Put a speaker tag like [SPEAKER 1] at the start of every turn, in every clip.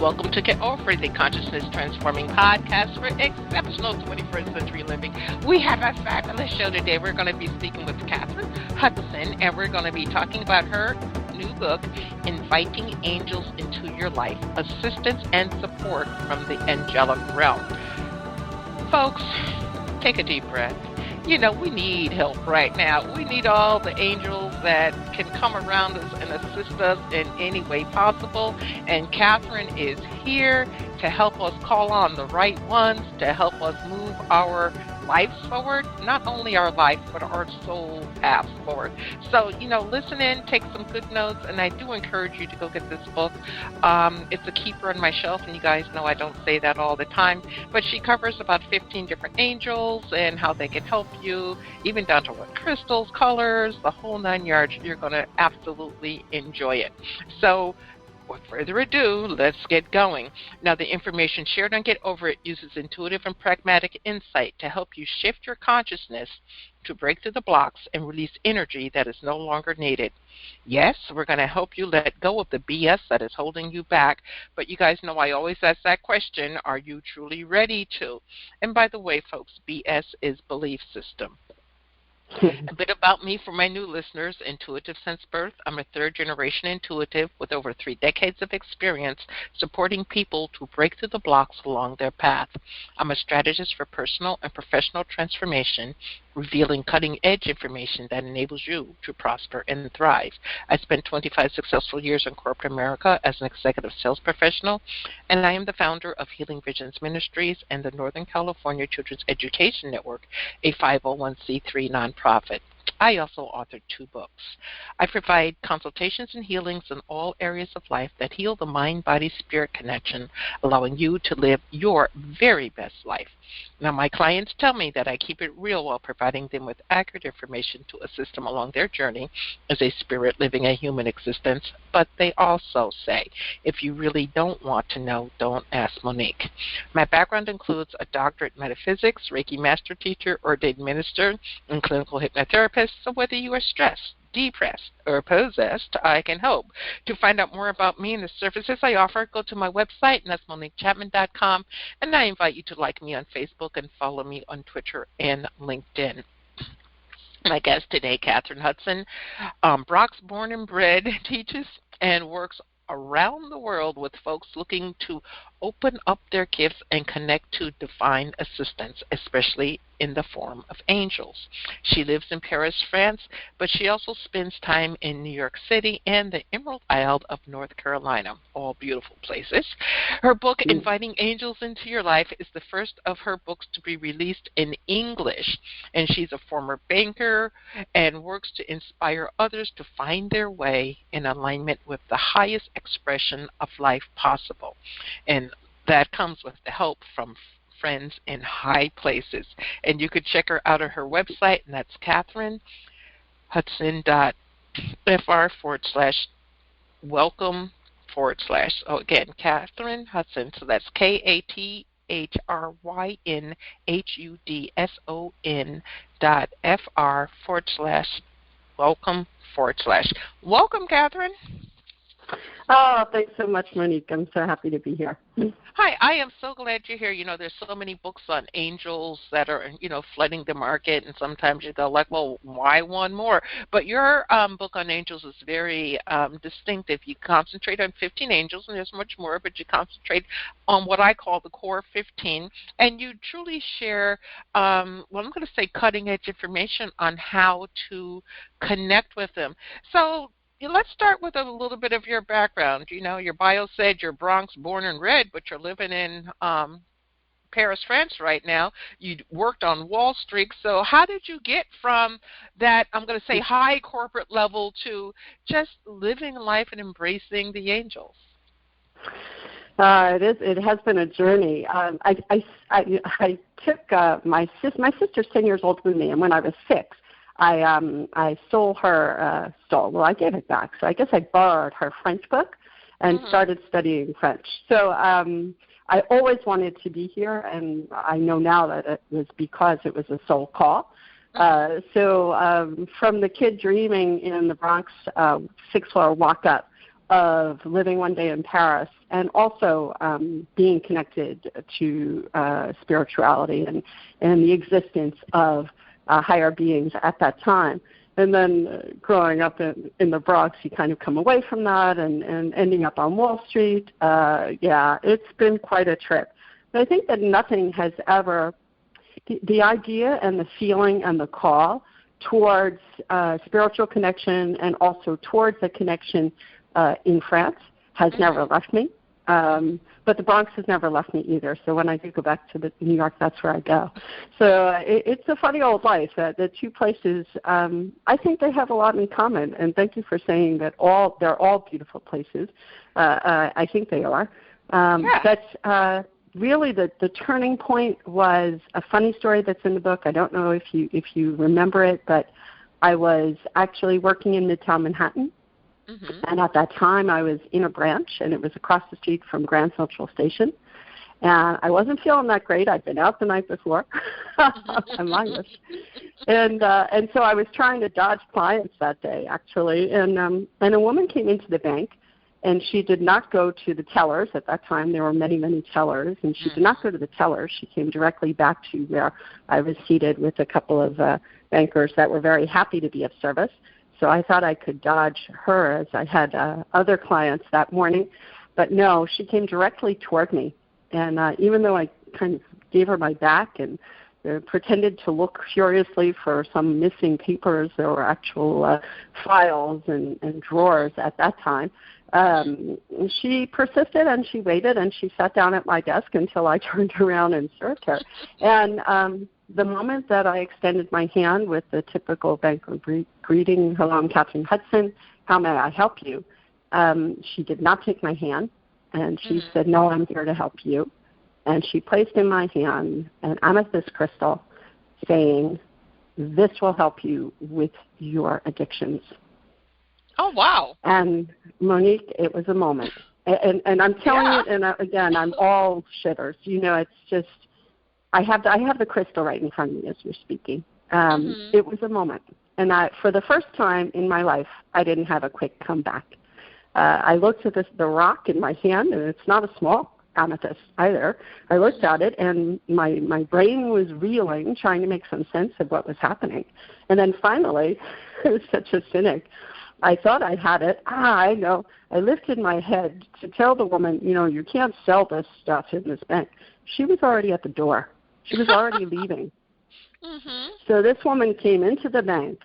[SPEAKER 1] Welcome to Get Over, the Consciousness Transforming Podcast for exceptional 21st century living. We have a fabulous show today. We're going to be speaking with Katheryn Hudson, and we're going to be talking about her new book, Inviting Angels into Your Life, Assistance and Support from the Angelic Realm. Folks, take a deep breath. You know, we need help right now. We need all the angels that can come around us and assist us in any way possible. And Katheryn is here to help us call on the right ones, to help us move our lives forward, not only our life, but our soul paths forward. So, listen in, take some good notes, and I do encourage you to go get this book. It's a keeper on my shelf, and you guys know I don't say that all the time, but she covers about 15 different angels and how they can help you, even down to what crystals, colors, the whole 9 yards. You're going to absolutely enjoy it. So, without further ado, let's get going. Now, the information shared on Get Over It uses intuitive and pragmatic insight to help you shift your consciousness to break through the blocks and release energy that is no longer needed. Yes, we're going to help you let go of the BS that is holding you back, but you guys know I always ask that question, are you truly ready to? And by the way, folks, BS is belief system. A bit about me for my new listeners. Intuitive since birth. I'm a third-generation intuitive with over 3 decades of experience supporting people to break through the blocks along their path. I'm a strategist for personal and professional transformation, revealing cutting-edge information that enables you to prosper and thrive. I spent 25 successful years in corporate America as an executive sales professional, and I am the founder of Healing Visions Ministries and the Northern California Children's Education Network, a 501c3 nonprofit. I also authored 2 books. I provide consultations and healings in all areas of life that heal the mind-body-spirit connection, allowing you to live your very best life. Now, my clients tell me that I keep it real while providing them with accurate information to assist them along their journey as a spirit living a human existence, but they also say, if you really don't want to know, don't ask Monique. My background includes a doctorate in metaphysics, Reiki master teacher, ordained minister, and clinical hypnotherapist, so whether you are stressed, depressed, or possessed, I can help. To find out more about me and the services I offer, go to my website, and that's MoniqueChapman.com, and I invite you to like me on Facebook and follow me on Twitter and LinkedIn. My guest today, Katheryn Hudson, Bronx born and bred, teaches and works around the world with folks looking to open up their gifts and connect to divine assistance, especially in the form of angels. She lives in Paris, France, but she also spends time in New York City and the Emerald Isle of North Carolina, all beautiful places. Her book, Inviting Angels into Your Life, is the first of her books to be released in English, and she's a former banker and works to inspire others to find their way in alignment with the highest expression of life possible. And that comes with the help from friends in high places. And you could check her out at her website, and that's KatherynHudson.fr/welcome/ again, Katheryn Hudson. So that's KatherynHudson.fr/welcome/. Welcome, Katheryn.
[SPEAKER 2] Oh, thanks so much, Monique. I'm so happy to be here.
[SPEAKER 1] Hi, I am so glad you're here. There's so many books on angels that are, flooding the market, and sometimes you go like, well, why one more? But your book on angels is very distinctive. You concentrate on 15 angels, and there's much more, but you concentrate on what I call the core 15, and you truly share, I'm going to say cutting-edge information on how to connect with them. So, let's start with a little bit of your background. Your bio said you're Bronx born and bred, but you're living in Paris, France right now. You worked on Wall Street. So how did you get from that, I'm going to say, high corporate level to just living life and embracing the angels?
[SPEAKER 2] It has been a journey. I took my sister's 10 years older than me, and when I was 6, I stole her, I gave it back. So I guess I borrowed her French book and started studying French. So I always wanted to be here, and I know now that it was because it was a soul call. So from the kid dreaming in the Bronx 6th floor walk-up of living one day in Paris and also being connected to spirituality and the existence of higher beings at that time. And then growing up in the Bronx, you kind of come away from that and ending up on Wall Street. It's been quite a trip. But I think that nothing has ever, the idea and the feeling and the call towards spiritual connection and also towards a connection in France has never left me. But the Bronx has never left me either. So when I do go back to New York, that's where I go. So it's a funny old life. The two places, I think they have a lot in common. And thank you for saying that they're all beautiful places. I think they are. But really the turning point was a funny story that's in the book. I don't know if you remember it, but I was actually working in Midtown Manhattan. Mm-hmm. And at that time, I was in a branch, and it was across the street from Grand Central Station. And I wasn't feeling that great. I'd been out the night before. I'm Irish. And so I was trying to dodge clients that day, actually. And a woman came into the bank, and she did not go to the tellers. At that time, there were many, many tellers. And she did not go to the tellers. She came directly back to where I was seated with a couple of bankers that were very happy to be of service. So I thought I could dodge her as I had other clients that morning. But no, she came directly toward me. And even though I kind of gave her my back and pretended to look curiously for some missing papers, there were actual files and drawers at that time, she persisted and she waited and she sat down at my desk until I turned around and served her. And the moment that I extended my hand with the typical banker greeting, hello, I'm Katheryn Hudson, how may I help you? She did not take my hand, and she said, no, I'm here to help you. And she placed in my hand an amethyst crystal saying, this will help you with your addictions.
[SPEAKER 1] Oh, wow.
[SPEAKER 2] And Monique, it was a moment. And I'm telling you, and again, I'm all shitters. You know, it's just, I have the crystal right in front of me as you're speaking. It was a moment. And for the first time in my life, I didn't have a quick comeback. I looked at the rock in my hand, and it's not a small amethyst either. I looked at it, and my brain was reeling, trying to make some sense of what was happening. And then finally, I was such a cynic, I thought I had it. I know. I lifted my head to tell the woman, you know, you can't sell this stuff in this bank. She was already at the door. She was already leaving. Mm-hmm. So this woman came into the bank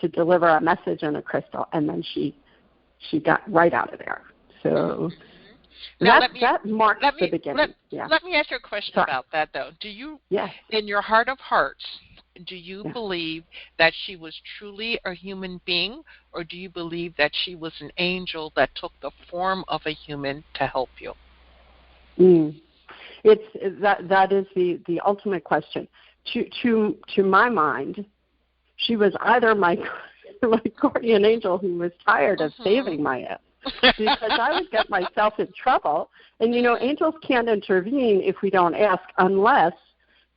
[SPEAKER 2] to deliver a message and a crystal, and then she got right out of there. So that marks the beginning.
[SPEAKER 1] Let me ask you a question about that, though. Do you, in your heart of hearts, do you believe that she was truly a human being, or do you believe that she was an angel that took the form of a human to help you?
[SPEAKER 2] That is the ultimate question. To my mind, she was either my guardian angel who was tired of saving my ass, because I would get myself in trouble. And, you know, angels can't intervene if we don't ask, unless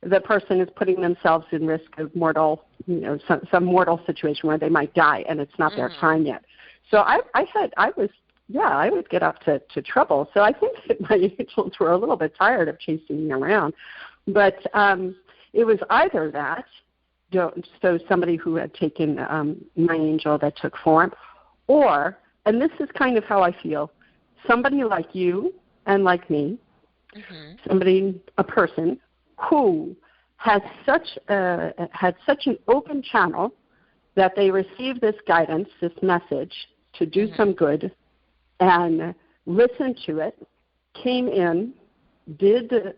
[SPEAKER 2] the person is putting themselves in risk of mortal, you know, some mortal situation where they might die and it's not their time yet. So I would get up to trouble. So I think that my angels were a little bit tired of chasing me around. But it was either that, so somebody who had taken my angel that took form, or, and this is kind of how I feel, somebody like you and like me, a person who had such an open channel that they received this guidance, this message to do some good, and listened to it, came in, did the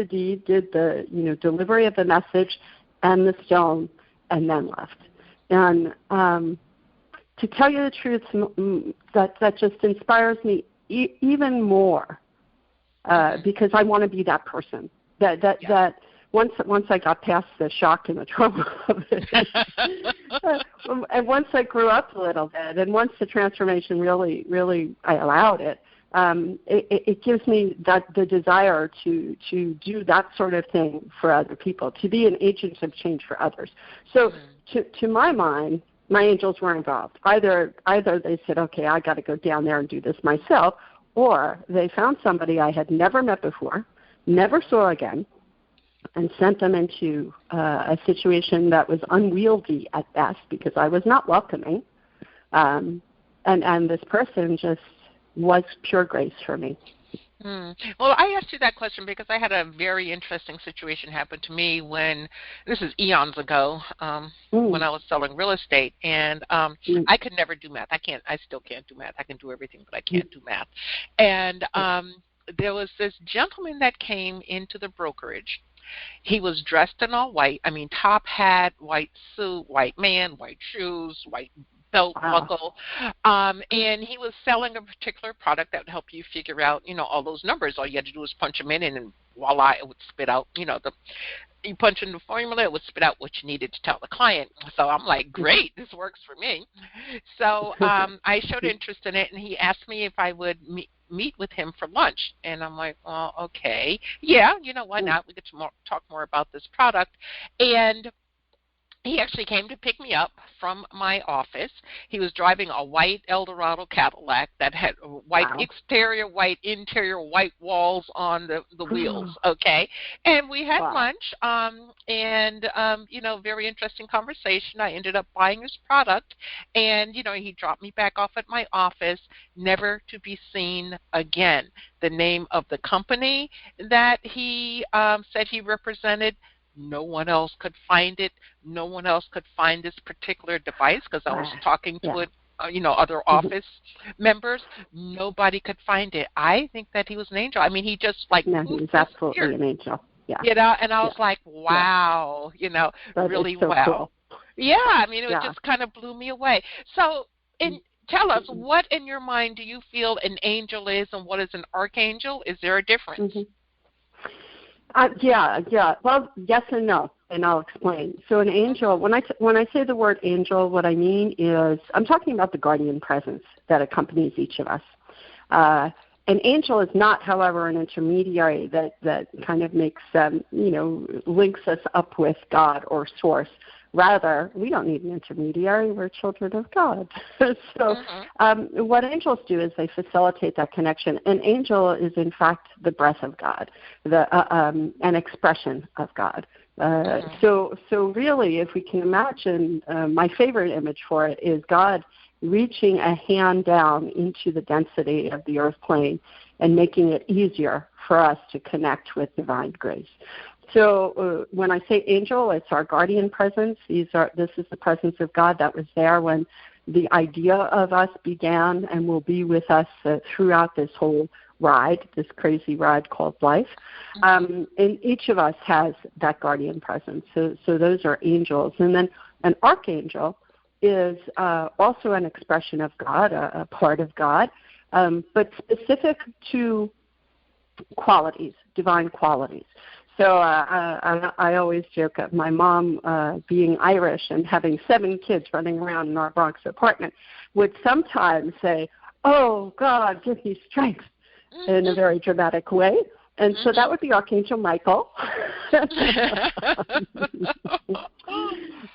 [SPEAKER 2] deed, did the delivery of the message and the stone, and then left. And to tell you the truth, that just inspires me even more, because I want to be that person. That once I got past the shock and the trauma of it, and once I grew up a little bit, and once the transformation really I allowed it, it gives me the desire to do that sort of thing for other people, to be an agent of change for others. So to my mind, my angels were involved. Either they said, okay, I got to go down there and do this myself, or they found somebody I had never met before, never saw again, and sent them into a situation that was unwieldy at best because I was not welcoming. And this person just was pure grace for me.
[SPEAKER 1] Well, I asked you that question because I had a very interesting situation happen to me when, this is eons ago, when I was selling real estate, and I could never do math. I still can't do math. I can do everything, but I can't do math. And there was this gentleman that came into the brokerage. He was dressed in all white. I mean, top hat, white suit, white man, white shoes, white belt buckle, and he was selling a particular product that would help you figure out, all those numbers. All you had to do was punch them in, and voila, it would spit out, you punch in the formula, it would spit out what you needed to tell the client. So I'm like, great, this works for me. So I showed interest in it, and he asked me if I would meet with him for lunch. And I'm like, well, okay. Yeah, why not? We get to talk more about this product. And he actually came to pick me up from my office. He was driving a white Eldorado Cadillac that had white exterior, white interior, white walls on the wheels, okay? And we had lunch, and, very interesting conversation. I ended up buying his product, and, he dropped me back off at my office, never to be seen again. The name of the company that he said he represented, no one else could find it. No one else could find this particular device because I was talking to it, other office members. Nobody could find it. I think that he was an angel. I mean, he just
[SPEAKER 2] no, he's absolutely an angel. Yeah.
[SPEAKER 1] And I was like, wow, really
[SPEAKER 2] so
[SPEAKER 1] wow.
[SPEAKER 2] Cool.
[SPEAKER 1] Yeah, I mean, it just kind of blew me away. So, tell us, what in your mind do you feel an angel is, and what is an archangel? Is there a difference?
[SPEAKER 2] Yeah. Well, yes and no, and I'll explain. So an angel, when I say the word angel, what I mean is I'm talking about the guardian presence that accompanies each of us. An angel is not, however, an intermediary that kind of makes links us up with God or Source. Rather, we don't need an intermediary. We're children of God. So what angels do is they facilitate that connection. An angel is, in fact, the breath of God, an expression of God. So really, if we can imagine, my favorite image for it is God reaching a hand down into the density of the earth plane and making it easier for us to connect with divine grace. So when I say angel, it's our guardian presence. This is the presence of God that was there when the idea of us began and will be with us throughout this whole ride, this crazy ride called life. And each of us has that guardian presence. So those are angels. And then an archangel is also an expression of God, a part of God, but specific to qualities, divine qualities. So I always joke of my mom being Irish and having 7 kids running around in our Bronx apartment would sometimes say, "Oh, God, give me strength," in a very dramatic way. And so that would be Archangel Michael.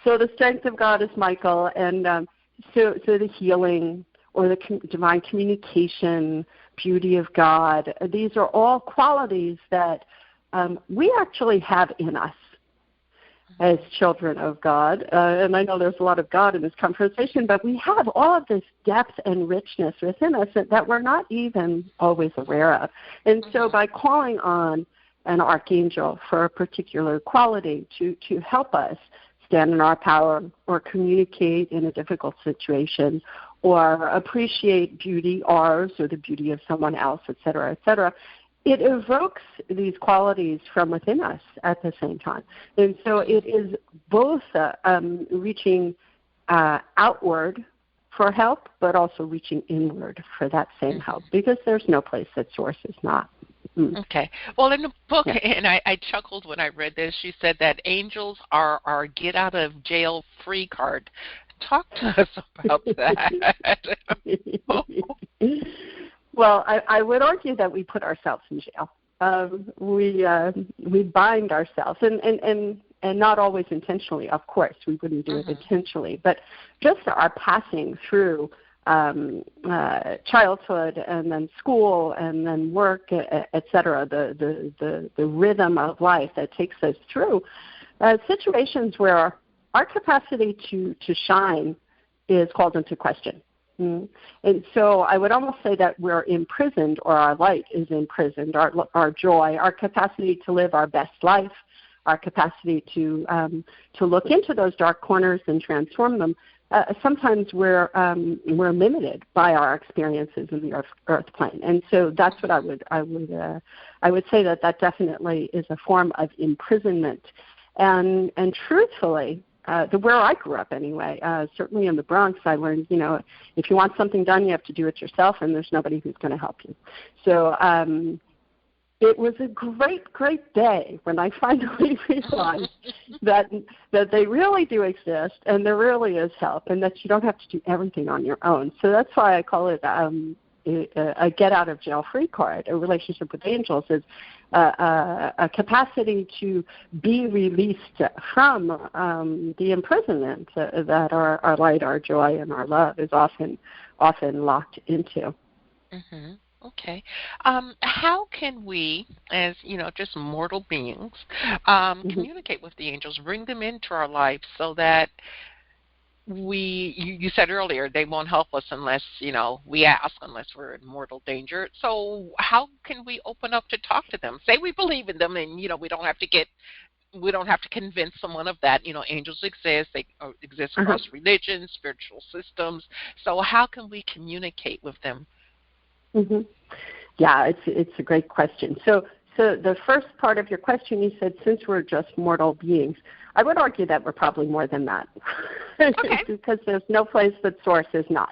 [SPEAKER 2] So the strength of God is Michael, and so the healing or the divine communication, beauty of God, these are all qualities that we actually have in us as children of God. And I know there's a lot of God in this conversation, but we have all of this depth and richness within us that we're not even always aware of. And so by calling on an archangel for a particular quality to help us stand in our power or communicate in a difficult situation or appreciate beauty, ours or the beauty of someone else, et cetera, it evokes these qualities from within us at the same time. And so it is both reaching outward for help, but also reaching inward for that same help, because there's no place that Source is not.
[SPEAKER 1] Okay. Well, in the book, and I chuckled when I read this, she said that angels are our get-out-of-jail-free card. Talk to us about that.
[SPEAKER 2] Well, I would argue that we put ourselves in jail. We bind ourselves, and and not always intentionally, of course. We wouldn't do it intentionally. But just our passing through childhood and then school and then work, et cetera, the rhythm of life that takes us through situations where our capacity to shine is called into question. And so I would almost say that we're imprisoned, or our light is imprisoned, our joy, our capacity to live our best life, our capacity to look into those dark corners and transform them. Sometimes we're limited by our experiences in the earth plane, and so that's what I would say that definitely is a form of imprisonment, and truthfully. Where I grew up anyway, certainly in the Bronx, I learned, if you want something done, you have to do it yourself, and there's nobody who's going to help you. So it was a great, great day when I finally realized that they really do exist, and there really is help, and that you don't have to do everything on your own. So that's why I call it a get-out-of-jail-free card. A relationship with angels is a capacity to be released from the imprisonment that our light, our joy, and our love is often locked into.
[SPEAKER 1] Mm-hmm. Okay. How can we, as just mortal beings, communicate with the angels, bring them into our life so that you said earlier they won't help us unless we ask, unless we're in mortal danger. So how can we open up to talk to them? Say we believe in them, and we don't have to convince someone of that. Angels exist. They exist across religions, spiritual systems. So how can we communicate with them?
[SPEAKER 2] Mm-hmm. Yeah, it's a great question. So the first part of your question, you said, since we're just mortal beings, I would argue that we're probably more than that.
[SPEAKER 1] Okay.
[SPEAKER 2] Because there's no place that Source is not.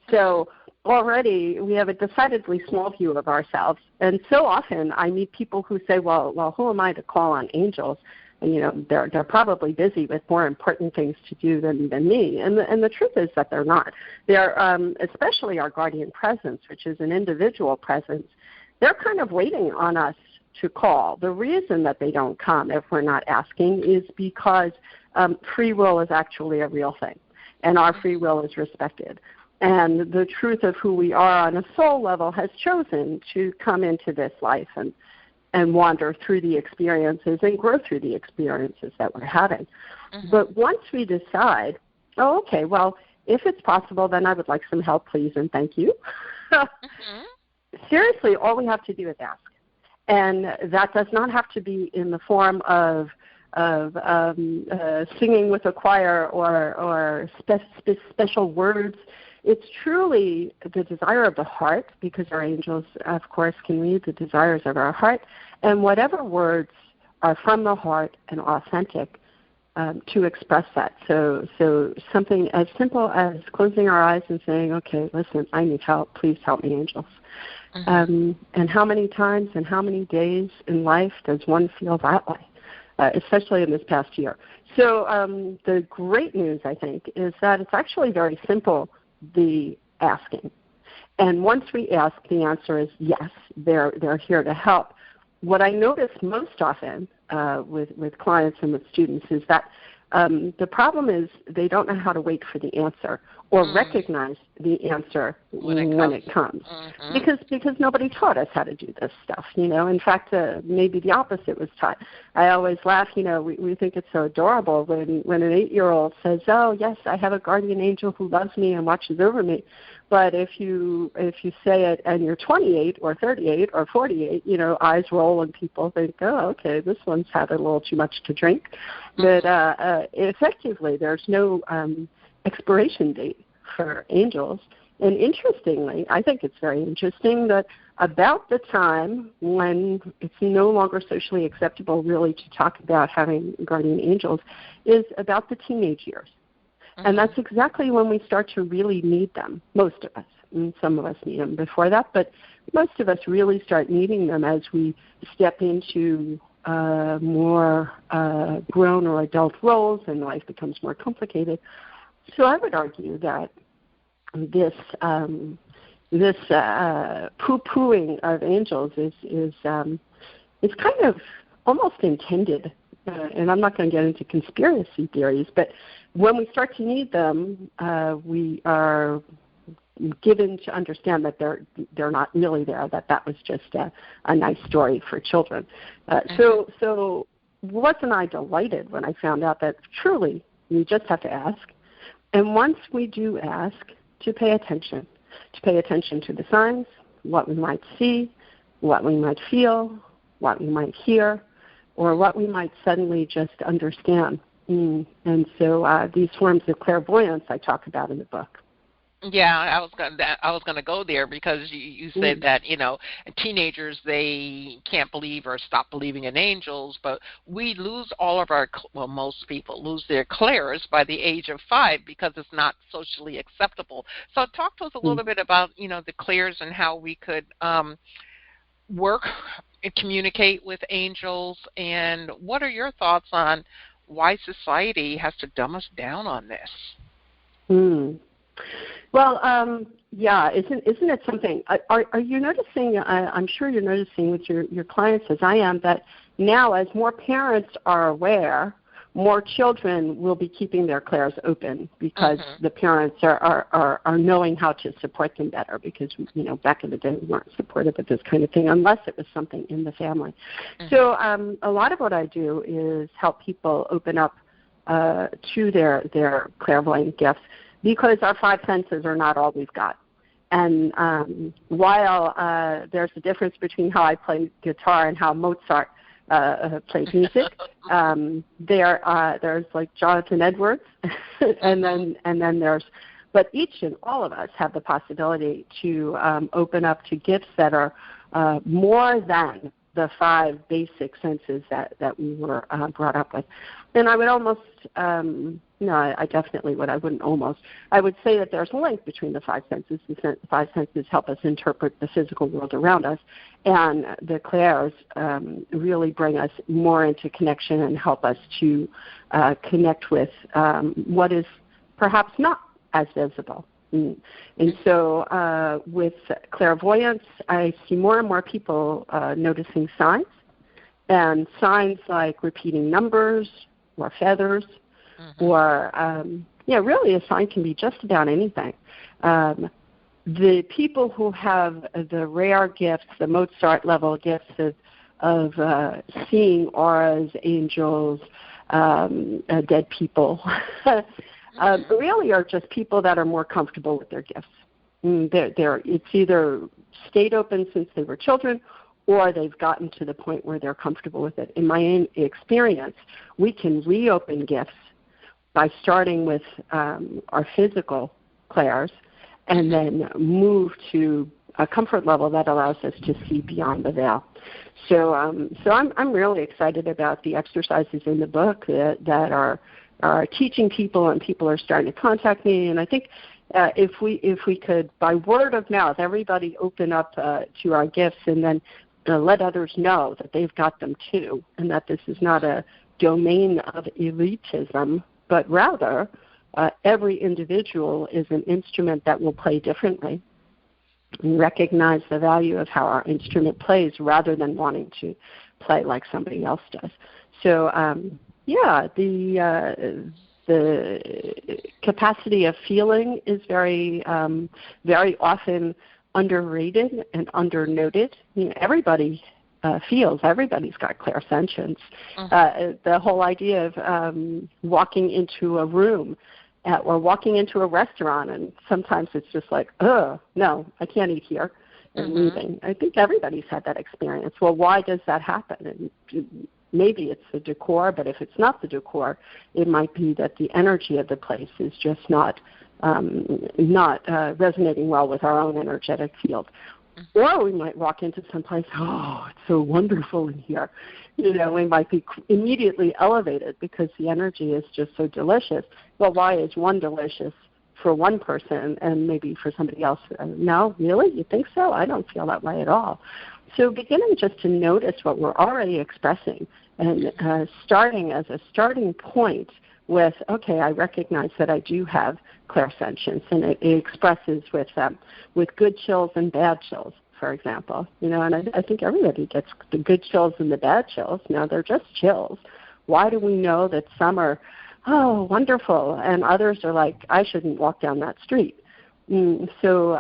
[SPEAKER 2] So already we have a decidedly small view of ourselves. And so often I meet people who say, well, who am I to call on angels? And, they're probably busy with more important things to do than me. And the truth is that they're not. They're, especially our guardian presence, which is an individual presence, they're kind of waiting on us to call. The reason that they don't come if we're not asking is because free will is actually a real thing, and our free will is respected. And the truth of who we are on a soul level has chosen to come into this life and wander through the experiences and grow through the experiences that we're having. But once we decide, okay, well, if it's possible, then I would like some help, please, and thank you. Seriously, all we have to do is ask. And that does not have to be in the form of singing with a choir or special words. It's truly the desire of the heart, because our angels, of course, can read the desires of our heart, and whatever words are from the heart and authentic, to express that. So something as simple as closing our eyes and saying, okay, listen, I need help. Please help me, angels. And how many times and how many days in life does one feel that way, especially in this past year? So the great news, I think, is that it's actually very simple, the asking. And once we ask, the answer is yes, they're here to help. What I notice most often with clients and with students is that the problem is they don't know how to wait for the answer or recognize the answer when it comes. Because nobody taught us how to do this stuff, In fact, maybe the opposite was taught. I always laugh, we think it's so adorable when an 8-year-old says, oh, yes, I have a guardian angel who loves me and watches over me. But if you say it and you're 28 or 38 or 48, eyes roll and people think, oh, okay, this one's had a little too much to drink. But effectively, there's no expiration date for angels. And interestingly, I think it's very interesting that about the time when it's no longer socially acceptable really to talk about having guardian angels is about the teenage years. And that's exactly when we start to really need them, most of us. And some of us need them before that, but most of us really start needing them as we step into more grown or adult roles and life becomes more complicated. So I would argue that this poo-pooing of angels is kind of almost intended and I'm not going to get into conspiracy theories, but when we start to need them, we are given to understand that they're not really there, that was just a nice story for children. So wasn't I delighted when I found out that truly we just have to ask. And once we do ask, to pay attention to the signs, what we might see, what we might feel, what we might hear, or what we might suddenly just understand. And so these forms of clairvoyance I talk about in the book.
[SPEAKER 1] Yeah, I was gonna go there because you said that teenagers, they can't believe or stop believing in angels, but we lose all of our most people lose their clairs by the age of 5 because it's not socially acceptable. So talk to us a little bit about the clairs and how we could work and communicate with angels, and what are your thoughts on why society has to dumb us down on this?
[SPEAKER 2] Well, yeah, isn't it something? Are you noticing? I'm sure you're noticing with your clients, as I am, that now as more parents are aware, more children will be keeping their clairs open because the parents are knowing how to support them better. Because back in the day we weren't supportive of this kind of thing unless it was something in the family. So a lot of what I do is help people open up to their clairvoyant gifts, because our 5 senses are not all we've got. And while there's a difference between how I play guitar and how Mozart played music, there's like Jonathan Edwards, and then there's, but each and all of us have the possibility to open up to gifts that are more than the 5 basic senses that we were brought up with. And I would almost, I definitely would. I wouldn't almost. I would say that there's a link between the 5 senses. The 5 senses help us interpret the physical world around us, and the clairs really bring us more into connection and help us to connect with what is perhaps not as visible. And so with clairvoyance, I see more and more people noticing signs, and signs like repeating numbers or feathers, or really a sign can be just about anything. The people who have the rare gifts, the Mozart level gifts of seeing auras, angels, dead people, really are just people that are more comfortable with their gifts. It's either stayed open since they were children, or they've gotten to the point where they're comfortable with it. In my experience, we can reopen gifts by starting with our physical clairs and then move to a comfort level that allows us to see beyond the veil. So I'm really excited about the exercises in the book that are teaching people, and people are starting to contact me. And I think if we could, by word of mouth, everybody open up to our gifts, and then let others know that they've got them too, and that this is not a domain of elitism, but rather every individual is an instrument that will play differently, and recognize the value of how our instrument plays rather than wanting to play like somebody else does. So the capacity of feeling is very often underrated and undernoted. Everybody feels. Everybody's got clairsentience. The whole idea of walking into a room or walking into a restaurant, and sometimes it's just like, no, I can't eat here, and leaving. I think everybody's had that experience. Well, why does that happen? And maybe it's the decor, but if it's not the decor, it might be that the energy of the place is just not resonating well with our own energetic field. Or we might walk into some place, it's so wonderful in here. We might be immediately elevated because the energy is just so delicious. Well, why is one delicious for one person and maybe for somebody else? No, really? You think so? I don't feel that way at all. So beginning just to notice what we're already expressing, and starting as a starting point with, okay, I recognize that I do have clairsentience, and it expresses with good chills and bad chills, for example. And I think everybody gets the good chills and the bad chills. Now, they're just chills. Why do we know that some are, oh, wonderful, and others are like, I shouldn't walk down that street? So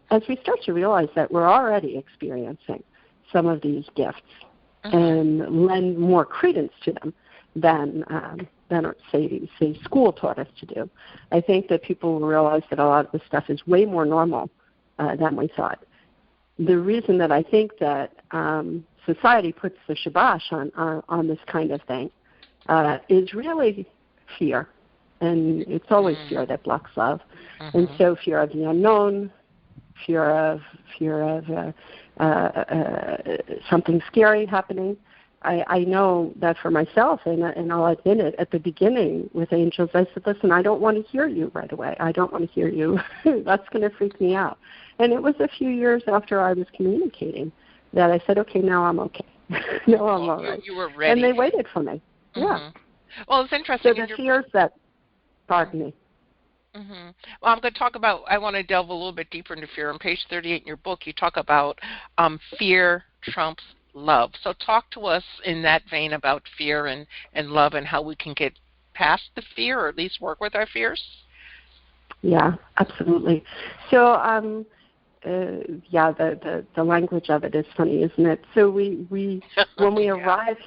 [SPEAKER 2] as we start to realize that we're already experiencing some of these gifts and lend more credence to them than say school taught us to do, I think that people will realize that a lot of this stuff is way more normal than we thought. The reason that I think that society puts the shibosh on this kind of thing is really fear. And it's always fear that blocks love. And so fear of the unknown, fear of something scary happening. I know that for myself, and I'll admit it, at the beginning with angels, I said, listen, I don't want to hear you right away. I don't want to hear you. That's going to freak me out. And it was a few years after I was communicating that I said, okay, now I'm okay. Now I'm all right.
[SPEAKER 1] You were ready.
[SPEAKER 2] And they waited for me. Yeah.
[SPEAKER 1] Well, it's interesting.
[SPEAKER 2] So the fears that, pardon me.
[SPEAKER 1] Well, I'm going to talk about, I want to delve a little bit deeper into fear. On page 38 in your book, you talk about fear trumps love. So talk to us in that vein about fear and love and how we can get past the fear, or at least work with our fears.
[SPEAKER 2] Yeah, absolutely. So, the language of it is funny, isn't it? So we when we arrive,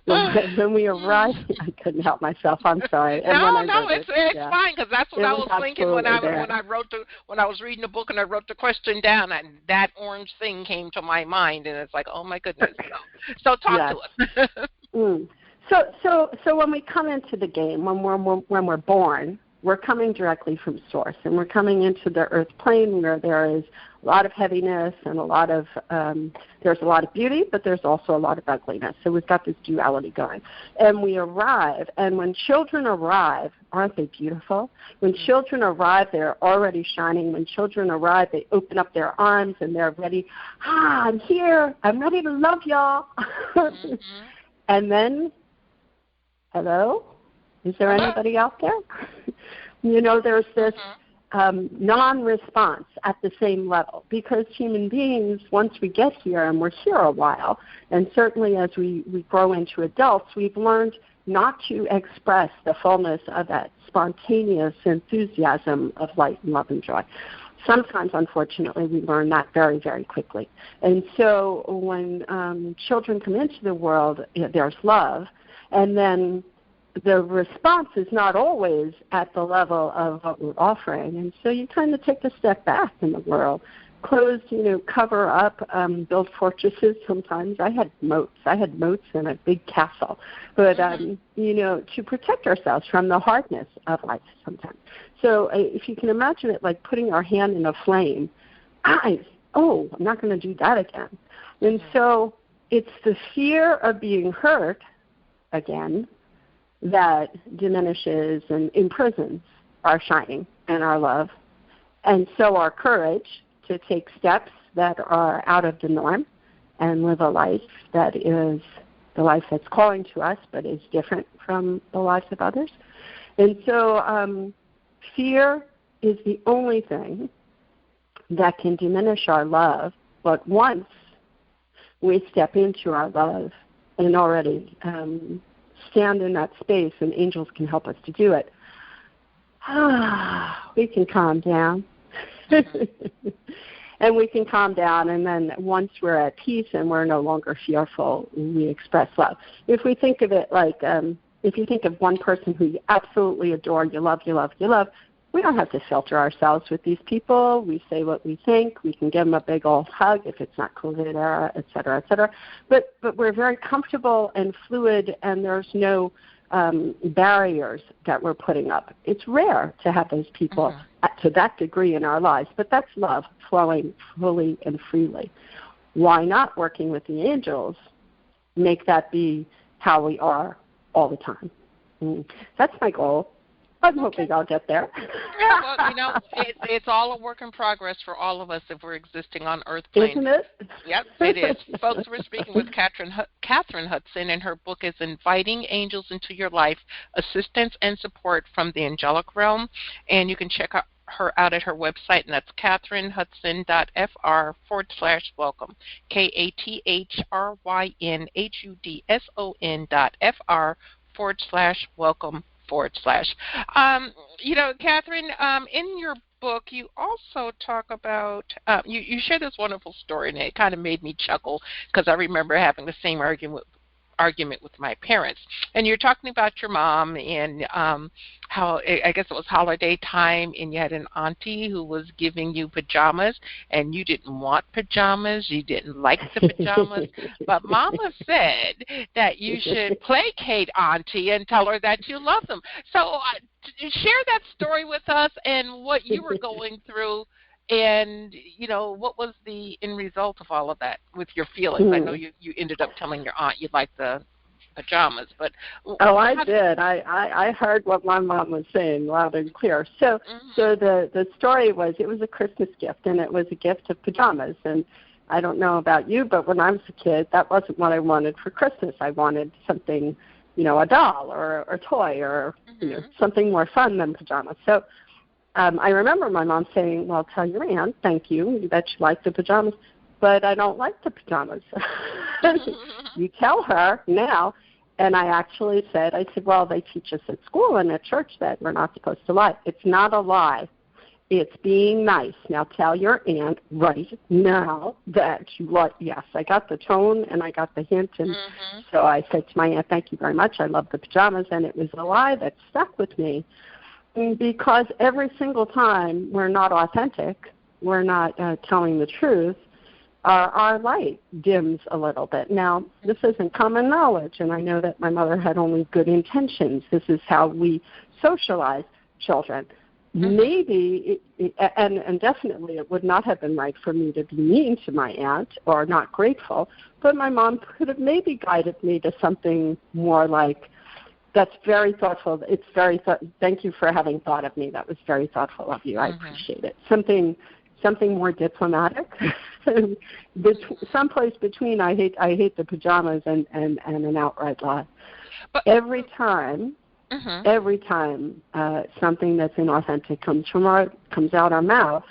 [SPEAKER 2] when we arrive, I couldn't help myself. I'm sorry. And
[SPEAKER 1] it's fine, because that's what I was thinking when I was reading the book and I wrote the question down, and that orange thing came to my mind, and it's like, oh my goodness. So talk to us. So when we come into the game, when we're born, we're coming directly from source, and we're coming into the earth plane where there is a lot of heaviness and there's a lot of beauty, but there's also a lot of ugliness. So we've got this duality going. And we arrive, and when children arrive, aren't they beautiful? When children arrive, they're already shining. When children arrive, they open up their arms, and they're ready. I'm here. I'm ready to love y'all. And then, hello? Is there anybody out there? There's this non-response at the same level, because human beings, once we get here, and we're here a while, and certainly as we grow into adults, we've learned not to express the fullness of that spontaneous enthusiasm of light and love and joy. Sometimes, unfortunately, we learn that very, very quickly. And so when children come into the world, there's love, and then the response is not always at the level of what we're offering. And so you kind of take a step back in the world, close, cover up, build fortresses sometimes. I had moats in a big castle. But, to protect ourselves from the hardness of life sometimes. So if you can imagine it like putting our hand in a flame, I'm not going to do that again. And so it's the fear of being hurt again that diminishes and imprisons our shining and our love. And so our courage to take steps that are out of the norm and live a life that is the life that's calling to us but is different from the lives of others. And so fear is the only thing that can diminish our love, but once we step into our love and already stand in that space, and angels can help us to do it, we can calm down. And we can calm down, and then once we're at peace and we're no longer fearful, we express love. If we think of it like, if you think of one person who you absolutely adore, you love, we don't have to filter ourselves with these people. We say what we think. We can give them a big old hug if it's not COVID era, et cetera, et cetera. But we're very comfortable and fluid, and there's no barriers that we're putting up. It's rare to have those people to that degree in our lives, but that's love flowing fully and freely. Why not, working with the angels, make that be how we are all the time? That's my goal. I'm hoping I'll get there. Yeah, well, it's all a work in progress for all of us if we're existing on Earth plane.
[SPEAKER 2] Isn't it?
[SPEAKER 1] Yep, it is. Folks, we're speaking with Katheryn Hudson, and her book is Inviting Angels into Your Life, Assistance and Support from the Angelic Realm. And you can check out her out at her website, and that's katherynhudson.fr/welcome, KatherynHudson.fr/welcome/. Katheryn, in your book, you also talk about, you share this wonderful story, and it kind of made me chuckle because I remember having the same argument with my parents. And you're talking about your mom and how, I guess it was holiday time, and you had an auntie who was giving you pajamas, and you didn't want pajamas, you didn't like the pajamas, but Mama said that you should placate auntie and tell her that you love them. So share that story with us and what you were going through, and what was the end result of all of that with your feelings? I know you ended up telling your aunt you liked the pajamas, but
[SPEAKER 2] I did. I heard what my mom was saying loud and clear. So the story was, it was a Christmas gift, and it was a gift of pajamas. And I don't know about you, but when I was a kid, that wasn't what I wanted for Christmas. I wanted something, a doll or a toy or something more fun than pajamas. So I remember my mom saying, well, tell your aunt, thank you, that you like the pajamas, but I don't like the pajamas. You tell her now. And I actually said, well, they teach us at school and at church that we're not supposed to lie. It's not a lie. It's being nice. Now tell your aunt right now that you like, yes, I got the tone and I got the hint. And so I said to my aunt, thank you very much. I love the pajamas. And it was a lie that stuck with me. Because every single time we're not authentic, we're not telling the truth, our light dims a little bit. Now, this isn't common knowledge, and I know that my mother had only good intentions. This is how we socialize children. Maybe, and definitely it would not have been right for me to be mean to my aunt or not grateful, but my mom could have maybe guided me to something more like, that's very thoughtful. It's thank you for having thought of me. That was very thoughtful of you. I appreciate it. Something more diplomatic. Someplace between I hate the pajamas and an outright lie. But every time something that's inauthentic comes out our mouth,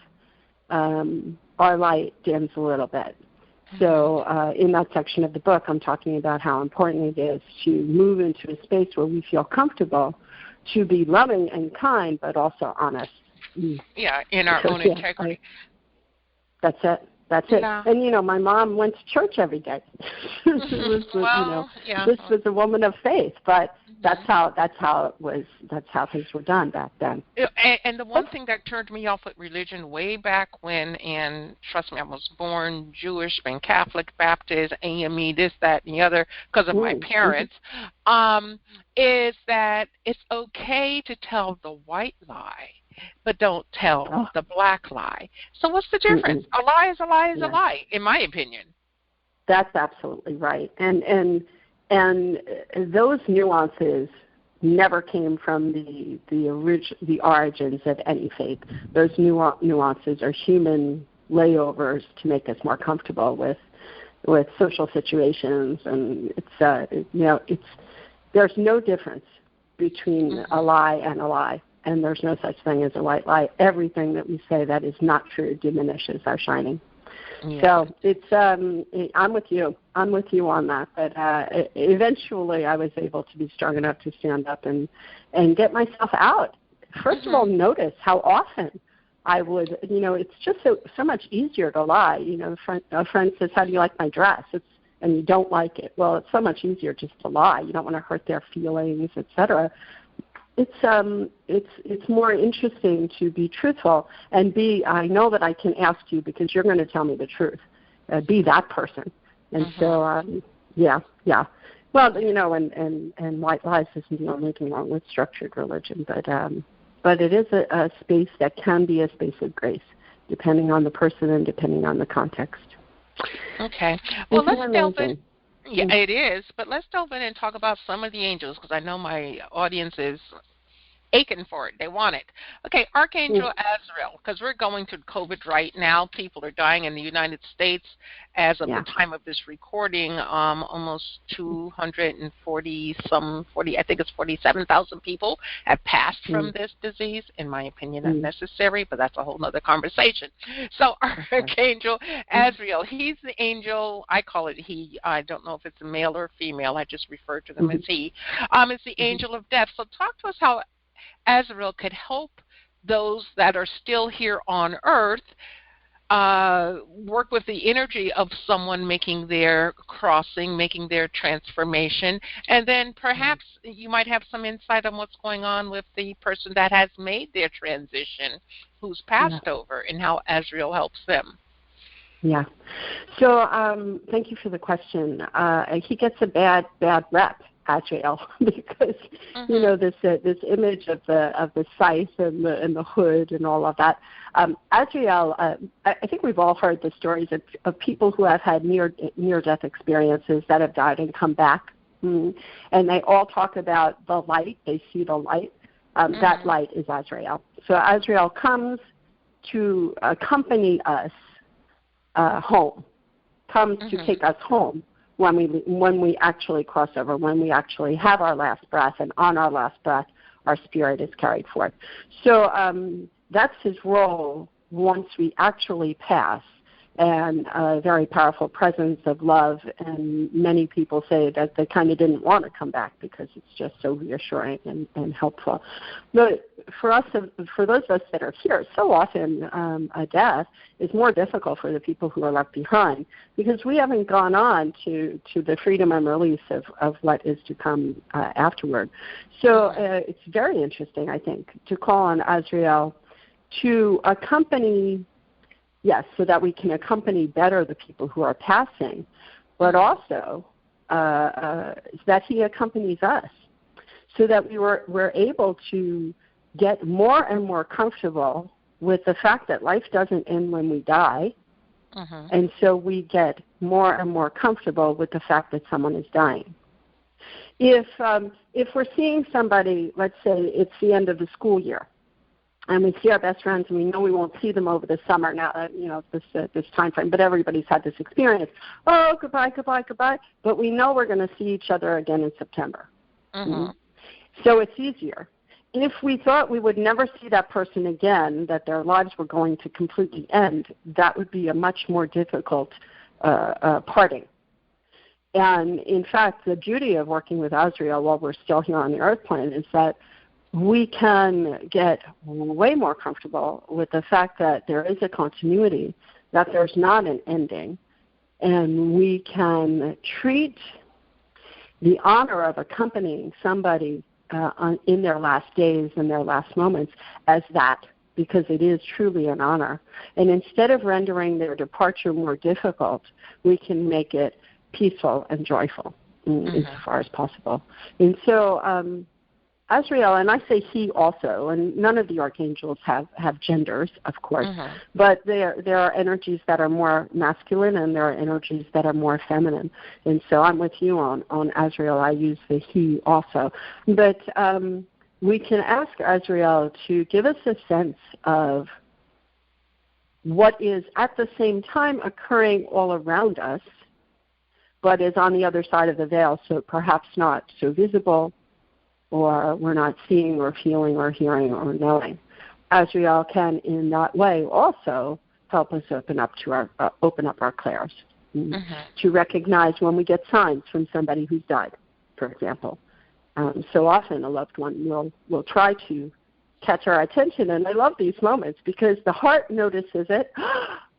[SPEAKER 2] our light dims a little bit. So in that section of the book, I'm talking about how important it is to move into a space where we feel comfortable to be loving and kind, but also honest.
[SPEAKER 1] Yeah, in our own integrity.
[SPEAKER 2] That's it.
[SPEAKER 1] Yeah.
[SPEAKER 2] And, my mom went to church every day. This was a woman of faith, but that's how it was. That's how things were done back then.
[SPEAKER 1] And the one thing that turned me off with religion way back when, and trust me, I was born Jewish, been Catholic, Baptist, AME, this, that, and the other, because of my parents, is that it's okay to tell the white lie, but don't tell the black lie. So what's the difference? A lie is a lie is a lie, in my opinion.
[SPEAKER 2] That's absolutely right. And those nuances never came from the origins of any faith. Those nuances are human layovers to make us more comfortable with social situations, and there's no difference between a lie and a lie, and there's no such thing as a white lie. Everything that we say that is not true diminishes our shining. Yeah. So it's I'm with you on that. But eventually, I was able to be strong enough to stand up and get myself out. First of all, notice how often I would. It's just so much easier to lie. A friend says, "How do you like my dress?" And you don't like it. Well, it's so much easier just to lie. You don't want to hurt their feelings, etc. It's more interesting to be truthful and I know that I can ask you because you're going to tell me the truth. Be that person. And so, yeah. Well, and white lies isn't the only thing wrong with structured religion, but it is a space that can be a space of grace, depending on the person and depending on the context.
[SPEAKER 1] Okay. Well, let's delve in. Yeah, it is. But let's delve in and talk about some of the angels, because I know my audience is aching for it. They want it. Okay, Archangel Azrael, because we're going through COVID right now. People are dying in the United States as of the time of this recording. Almost 240 I think it's 47,000 people have passed from this disease. In my opinion, unnecessary, but that's a whole other conversation. So Archangel Azrael, he's the angel. I call it he. I don't know if it's a male or female. I just refer to them as he. It's the angel of death. So talk to us how Azrael could help those that are still here on Earth work with the energy of someone making their crossing, making their transformation, and then perhaps you might have some insight on what's going on with the person that has made their transition, who's passed over, and how Azrael helps them.
[SPEAKER 2] Yeah. So thank you for the question. He gets a bad rep, Azrael, because you know this image of the scythe and the hood and all of that. Azrael, I think we've all heard the stories of people who have had near-death experiences that have died and come back, and they all talk about the light. They see the light. That light is Azrael. So Azrael comes to accompany us home, comes to take us home when we actually cross over, when we actually have our last breath, and on our last breath, our spirit is carried forth. So that's his role once we actually pass, and a very powerful presence of love, and many people say that they kind of didn't want to come back because it's just so reassuring and helpful. But for us, for those of us that are here, so often a death is more difficult for the people who are left behind because we haven't gone on to the freedom and release of what is to come afterward. So it's very interesting, I think, to call on Azrael to accompany, yes, so that we can accompany better the people who are passing, but also that he accompanies us so that we're able to get more and more comfortable with the fact that life doesn't end when we die, and so we get more and more comfortable with the fact that someone is dying. If we're seeing somebody, let's say it's the end of the school year, and we see our best friends, and we know we won't see them over the summer now, this time frame. But everybody's had this experience. Oh, goodbye. But we know we're going to see each other again in September. So it's easier. If we thought we would never see that person again, that their lives were going to completely end, that would be a much more difficult parting. And in fact, the beauty of working with Azrael while we're still here on the Earth plane is that we can get way more comfortable with the fact that there is a continuity, that there's not an ending, and we can treat the honor of accompanying somebody in their last days and their last moments as that, because it is truly an honor. And instead of rendering their departure more difficult, we can make it peaceful and joyful as far as possible. And so Azrael, and I say he also, and none of the archangels have genders, of course, but there are energies that are more masculine and there are energies that are more feminine. And so I'm with you on Azrael. I use the he also. But we can ask Azrael to give us a sense of what is at the same time occurring all around us, but is on the other side of the veil, so perhaps not so visible, or we're not seeing or feeling or hearing or knowing. Azrael can, in that way, also help us open up our clairs, to recognize when we get signs from somebody who's died, for example. So often a loved one will try to catch our attention, and I love these moments because the heart notices it.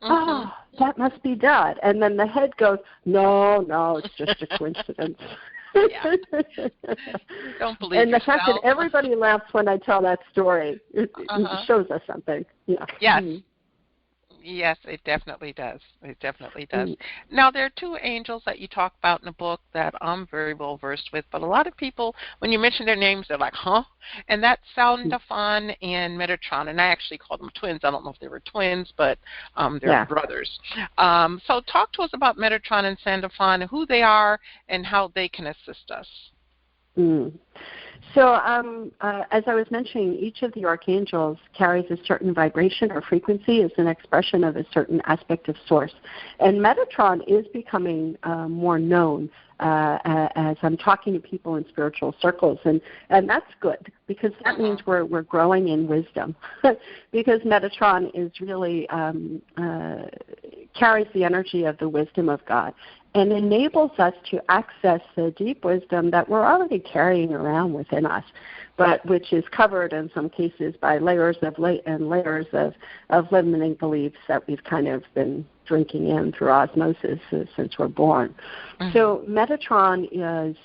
[SPEAKER 2] Oh, that must be Dad. And then the head goes, no, it's just a coincidence.
[SPEAKER 1] Don't believe
[SPEAKER 2] and the
[SPEAKER 1] yourself.
[SPEAKER 2] fact that everybody laughs when I tell that story, it shows us something. Yeah.
[SPEAKER 1] Yes. Yes, it definitely does. It definitely does. Now, there are two angels that you talk about in the book that I'm very well versed with, but a lot of people, when you mention their names, they're like, huh? And that's Sandalphon and Metatron, and I actually call them twins. I don't know if they were twins, but they're brothers. So talk to us about Metatron and Sandalphon, who they are, and how they can assist us.
[SPEAKER 2] Mm. So as I was mentioning, each of the archangels carries a certain vibration or frequency as an expression of a certain aspect of source. And Metatron is becoming more known as I'm talking to people in spiritual circles. And that's good, because that means we're growing in wisdom. Because Metatron is really carries the energy of the wisdom of God, and enables us to access the deep wisdom that we're already carrying around within us, but which is covered in some cases by layers of limiting beliefs that we've kind of been drinking in through osmosis since we're born. Mm-hmm. So Metatron is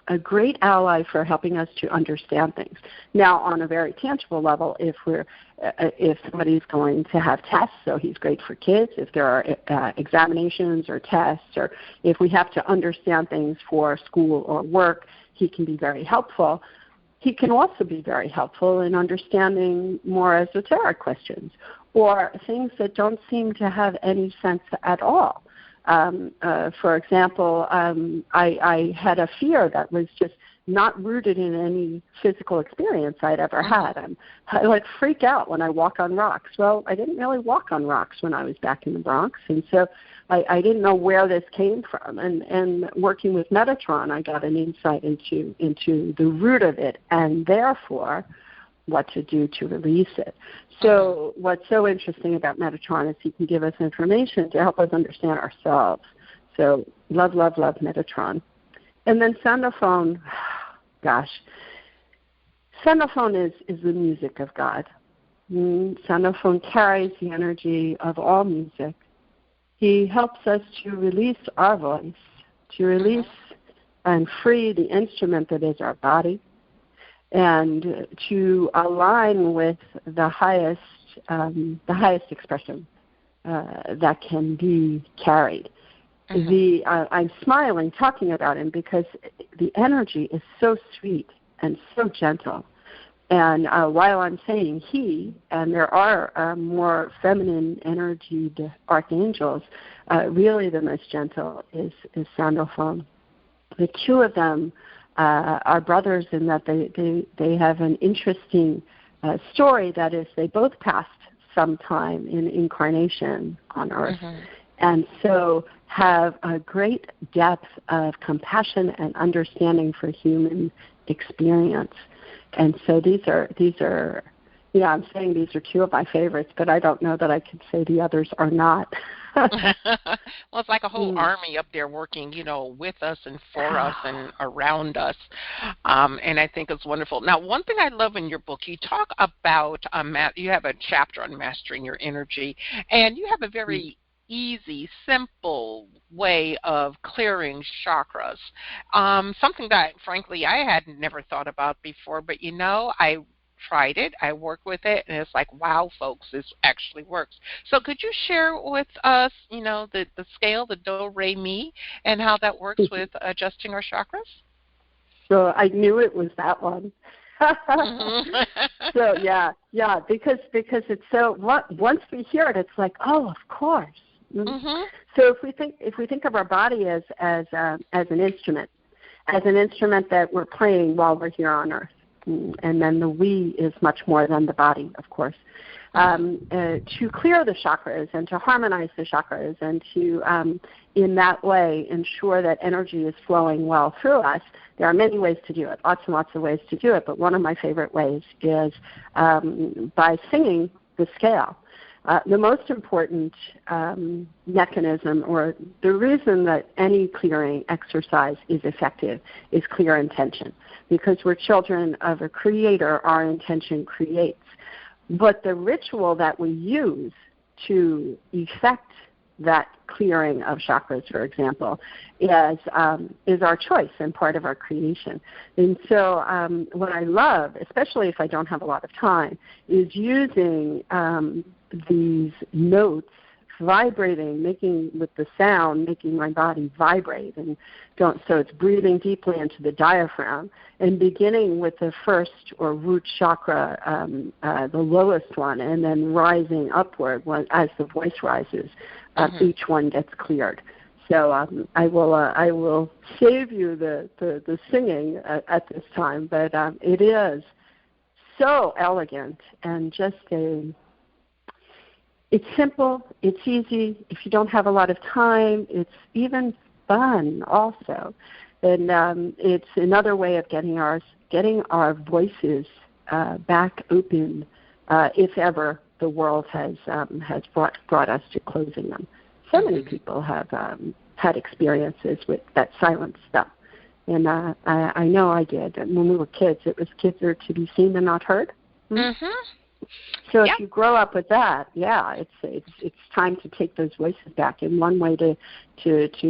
[SPEAKER 2] a great ally for helping us to understand things. Now, on a very tangible level, if somebody's going to have tests, so he's great for kids. If there are examinations or tests, or if we have to understand things for school or work, he can be very helpful. He can also be very helpful in understanding more esoteric questions or things that don't seem to have any sense at all. For example, I had a fear that was just not rooted in any physical experience I'd ever had. I like freak out when I walk on rocks. Well, I didn't really walk on rocks when I was back in the Bronx, and so I didn't know where this came from. And working with Metatron, I got an insight into the root of it, and therefore what to do to release it. So what's so interesting about Metatron is he can give us information to help us understand ourselves. So love, love, love Metatron. And then Soundophone, gosh, Soundophone is the music of God. Soundophone carries the energy of all music. He helps us to release our voice, to release and free the instrument that is our body, and to align with the highest expression that can be carried. I'm smiling talking about him because the energy is so sweet and so gentle. And while I'm saying he, and there are more feminine energied archangels, really the most gentle is Soundophone. The two of them are brothers in that they have an interesting story. That is, they both passed some time in incarnation on Earth, and so have a great depth of compassion and understanding for human experience. And so these are I'm saying these are two of my favorites, but I don't know that I could say the others are not.
[SPEAKER 1] Well, it's like a whole army up there working, with us and for us and around us. And I think it's wonderful. Now, one thing I love in your book, you talk about, you have a chapter on mastering your energy, and you have a very easy, simple way of clearing chakras. Something that, frankly, I had never thought about before, but I tried it, I worked with it, and it's like, wow, folks, this actually works. So could you share with us, the scale, the do, re, mi, and how that works with adjusting our chakras?
[SPEAKER 2] So I knew it was that one. So yeah, because it's so, once we hear it, it's like, oh, of course. So if we think of our body as an instrument that we're playing while we're here on Earth, and then the we is much more than the body, of course. To clear the chakras and to harmonize the chakras and to, in that way, ensure that energy is flowing well through us, there are many ways to do it, lots and lots of ways to do it, but one of my favorite ways is by singing the scale. The most important mechanism, or the reason that any clearing exercise is effective, is clear intention. Because we're children of a creator, our intention creates. But the ritual that we use to effect that clearing of chakras, for example, is our choice and part of our creation. And so what I love, especially if I don't have a lot of time, is using these notes vibrating, making with the sound, making my body vibrate, and so it's breathing deeply into the diaphragm, and beginning with the first or root chakra, the lowest one, and then rising upward as the voice rises. Each one gets cleared. So I will save you the singing at this time, but it is so elegant and just it's simple, it's easy. If you don't have a lot of time, it's even fun also. And it's another way of getting our voices back open, if ever the world has brought us to closing them. So many people have had experiences with that silent stuff. And I know I did. And when we were kids, it was kids are to be seen and not heard. Mm-hmm. So if you grow up with that, it's time to take those voices back. And one way to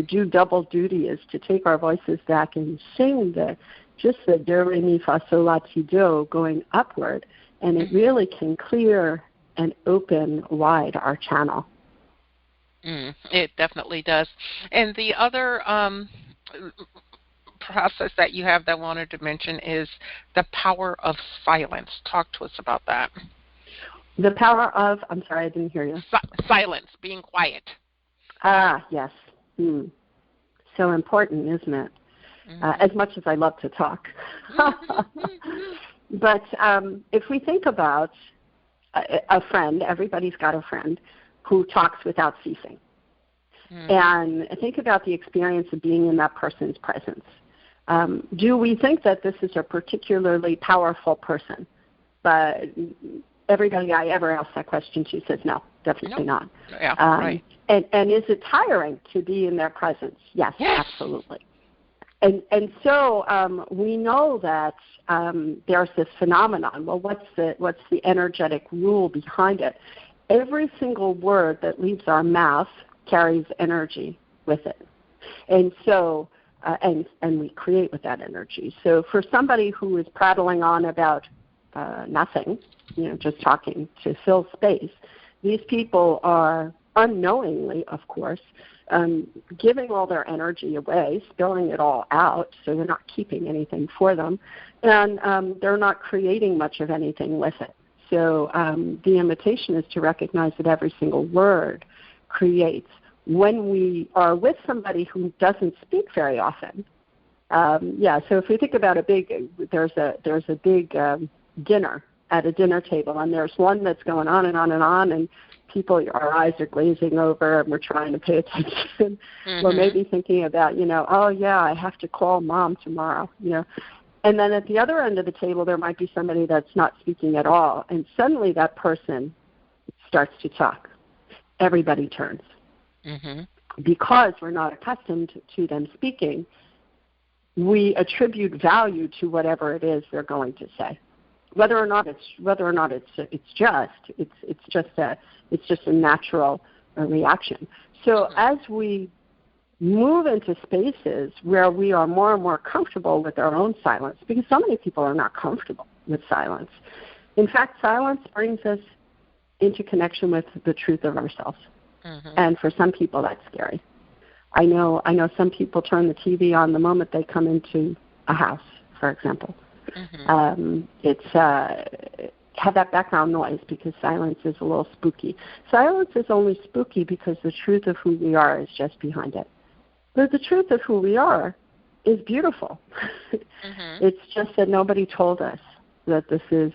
[SPEAKER 2] do double duty is to take our voices back and sing the do, re, mi, fa, sol, la, ti, do going upward. And it really can clear and open wide our channel.
[SPEAKER 1] It definitely does. And the other process that you have that I wanted to mention is the power of silence. Talk to us about that.
[SPEAKER 2] The power of, I'm sorry, I didn't hear you.
[SPEAKER 1] Silence, being quiet.
[SPEAKER 2] Yes. So important, isn't it? As much as I love to talk. But if we think about a friend, everybody's got a friend who talks without ceasing. And think about the experience of being in that person's presence. Do we think that this is a particularly powerful person? But everybody I ever ask that question to says no, definitely not.
[SPEAKER 1] Yeah, right.
[SPEAKER 2] And is it tiring to be in their presence? Yes. Absolutely. And so we know that there's this phenomenon. Well, what's the energetic rule behind it? Every single word that leaves our mouth carries energy with it. And so, and we create with that energy. So for somebody who is prattling on about nothing, just talking to fill space, these people are unknowingly, of course, giving all their energy away, spilling it all out, so they're not keeping anything for them, and they're not creating much of anything with it. So the invitation is to recognize that every single word creates. When we are with somebody who doesn't speak very often, so if we think about there's a big dinner at a dinner table, and there's one that's going on and on and on, and our eyes are glazing over, and we're trying to pay attention. We're maybe thinking about, I have to call mom tomorrow, And then at the other end of the table, there might be somebody that's not speaking at all, and suddenly that person starts to talk. Everybody turns. Because we're not accustomed to them speaking, we attribute value to whatever it is they're going to say. Whether or not it's just a natural reaction. So as we move into spaces where we are more and more comfortable with our own silence, because so many people are not comfortable with silence. In fact, silence brings us into connection with the truth of ourselves. And for some people, that's scary. I know some people turn the TV on the moment they come into a house, for example. It's have that background noise because silence is a little spooky. Silence is only spooky because the truth of who we are is just behind it. But the truth of who we are is beautiful. It's just that nobody told us that this is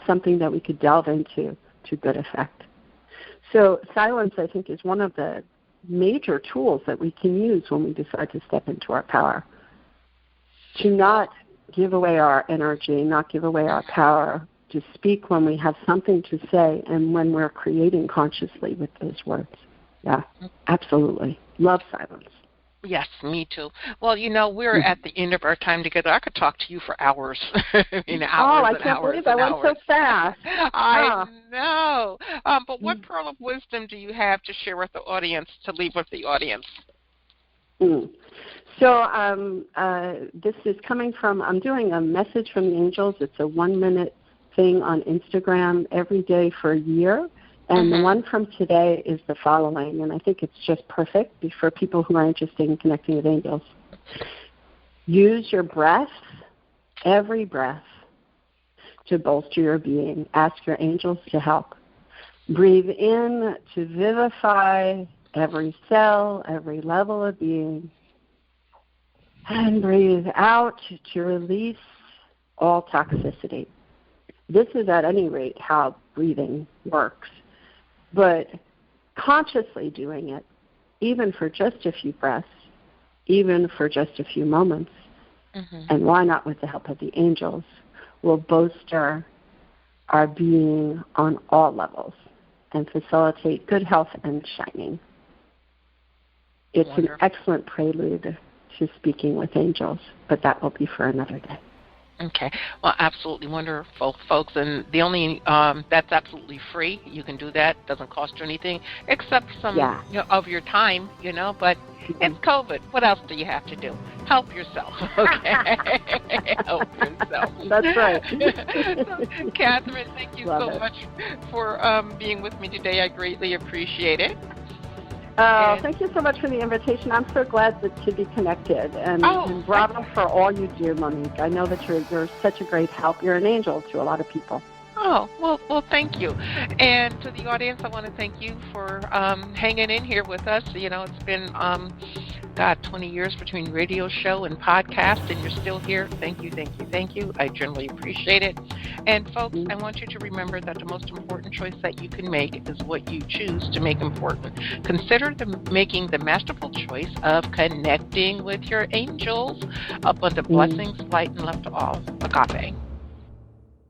[SPEAKER 2] something that we could delve into to good effect. So silence, I think, is one of the major tools that we can use when we decide to step into our power. To not give away our energy, not give away our power, to speak when we have something to say and when we're creating consciously with those words. Yeah, absolutely. Love silence.
[SPEAKER 1] Yes, me too. Well, we're at the end of our time together. I could talk to you for hours. I
[SPEAKER 2] can't believe that went so fast.
[SPEAKER 1] I know. But what pearl of wisdom do you have to share with the audience, to leave with the audience?
[SPEAKER 2] So this is coming from, I'm doing a message from the angels. It's a 1-minute thing on Instagram every day for a year. And the one from today is the following, and I think it's just perfect for people who are interested in connecting with angels. Use your breath, every breath, to bolster your being. Ask your angels to help. Breathe in to vivify every cell, every level of being. And breathe out to release all toxicity. This is at any rate how breathing works. But consciously doing it, even for just a few breaths, even for just a few moments, and why not with the help of the angels, will bolster our being on all levels and facilitate good health and shining. It's Wonderful. An excellent prelude to speaking with angels, but that will be for another day.
[SPEAKER 1] Okay. Well, absolutely wonderful, folks. And the only, that's absolutely free. You can do that. Doesn't cost you anything except some of your time, but it's COVID. What else do you have to do? Help yourself, okay? Help yourself.
[SPEAKER 2] That's right.
[SPEAKER 1] So, Katheryn, thank you so much for being with me today. I greatly appreciate it.
[SPEAKER 2] Thank you so much for the invitation. I'm so glad to be connected, and bravo for all you do, Monique. I know that you're such a great help. You're an angel to a lot of people.
[SPEAKER 1] Oh, well, thank you. And to the audience, I want to thank you for hanging in here with us. It's been, 20 years between radio show and podcast, and you're still here. Thank you, thank you, thank you. I generally appreciate it. And folks, I want you to remember that the most important choice that you can make is what you choose to make important. Consider making the masterful choice of connecting with your angels. Abundant blessings, light, and love to all. Agape.